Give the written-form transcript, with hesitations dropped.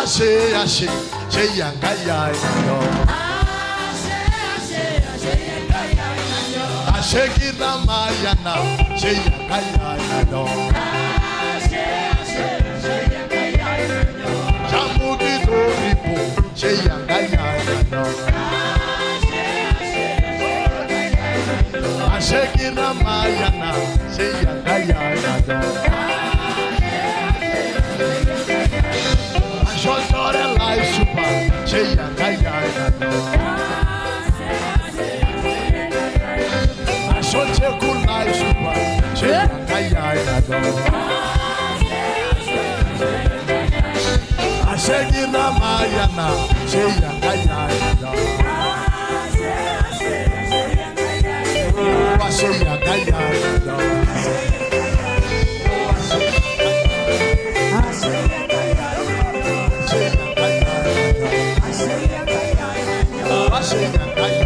Ashe, Yangaya, Ashekina Mayana, Yangaya, Jamugi Toripo, Yangaya, Ashekina Mayana, Yangaya, Shotore life super, cheia gaia. Shote cool life super, cheia gaia. A chegue na maiana, cheia gaia. A cheia gaia. I say,